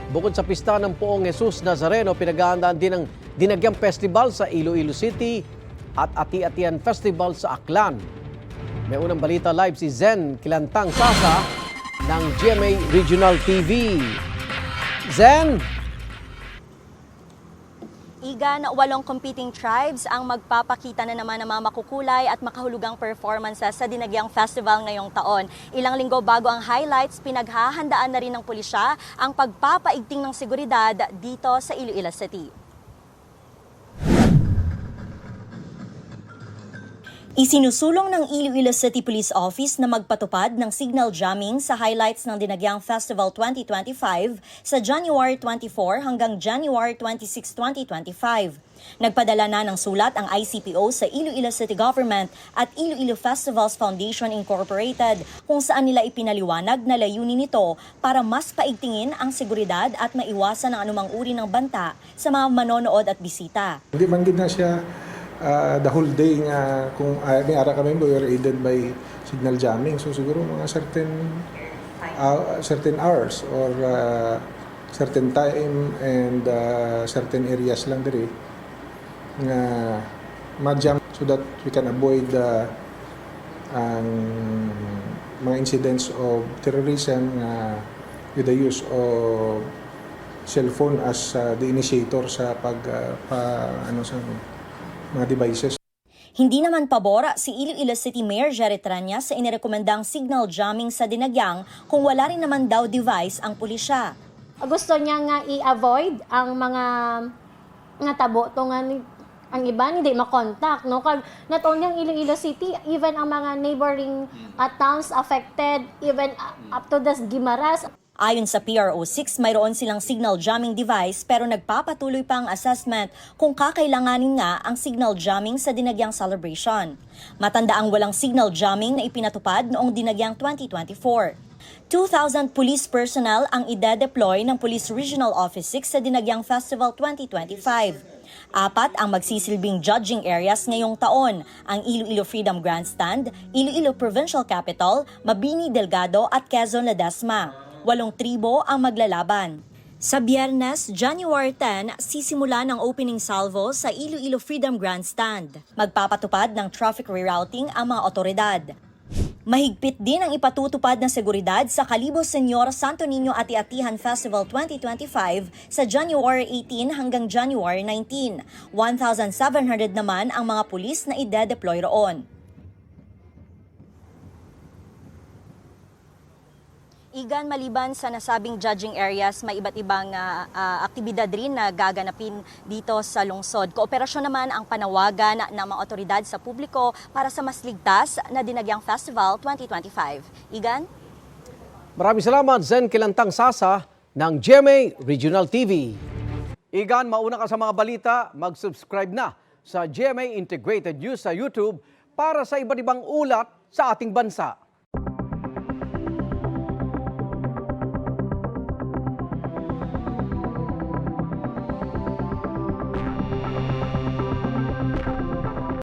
Bukod sa pista ng Poong Jesus Nazareno, pinaghahandaan din ang Dinagyang Festival sa Iloilo City at Ati-Atian Festival sa Aklan. May unang balita live si Zen Kilantang Sasa ng GMA Regional TV. Zen! Igan, 8 competing tribes ang magpapakita na naman ng mga makukulay at makahulugang performances sa Dinagyang Festival ngayong taon. Ilang linggo bago ang highlights, pinaghahandaan na rin ng pulisya ang pagpapaigting ng seguridad dito sa Iloilo City. Isinusulong ng Iloilo City Police Office na magpatupad ng signal jamming sa highlights ng Dinagyang Festival 2025 sa January 24 hanggang January 26, 2025. Nagpadala na ng sulat ang ICPO sa Iloilo City Government at Iloilo Festivals Foundation Incorporated kung saan nila ipinaliwanag na layunin nito para mas paigtingin ang seguridad at maiwasan ang anumang uri ng banta sa mga manonood at bisita. Hindi man gid na siya the whole day nga kung ni ara kami we were aided by signal jamming, so siguro mga certain hours or certain time and certain areas lang diri nga ma-jam so that we can avoid ang mga incidents of terrorism with the use of cellphone as the initiator sa mga devices. Hindi naman pabor si Iloilo City Mayor Jerry Tranias sa inirekomendang signal jamming sa Dinagyang kung wala rin naman daw device ang pulisya. Gusto niya nga i-avoid ang mga tabo to nga ang iba hindi makontak, no? Kag not only ang Iloilo City, even ang mga neighboring towns affected, even up to the Guimaras. Ayon sa PRO6, mayroon silang signal jamming device pero nagpapatuloy pa ang assessment kung kakailanganin nga ang signal jamming sa Dinagyang celebration. Matanda ang walang signal jamming na ipinatupad noong Dinagyang 2024. 2,000 police personnel ang ide-deploy ng Police Regional Office 6 sa Dinagyang Festival 2025. 4 ang magsisilbing judging areas ngayong taon, ang Iloilo Freedom Grandstand, Iloilo Provincial Capital, Mabini Delgado at Quezon Ledesma. 8 tribo ang maglalaban. Sa Biyernes, January 10, sisimula ng opening salvo sa Iloilo Freedom Grandstand. Magpapatupad ng traffic rerouting ang mga otoridad. Mahigpit din ang ipatutupad ng seguridad sa Kalibo Senyor Santo Niño Ati-Atihan Festival 2025 sa January 18 hanggang January 19. 1,700 naman ang mga pulis na ide-deploy roon. Igan, maliban sa nasabing judging areas, may iba't ibang aktibidad rin na gaganapin dito sa lungsod. Kooperasyon naman ang panawagan ng mga otoridad sa publiko para sa mas ligtas na Dinagyang Festival 2025. Igan? Maraming salamat, Zen Kilantang Sasa ng GMA Regional TV. Igan, mauna ka sa mga balita, mag-subscribe na sa GMA Integrated News sa YouTube para sa iba't ibang ulat sa ating bansa.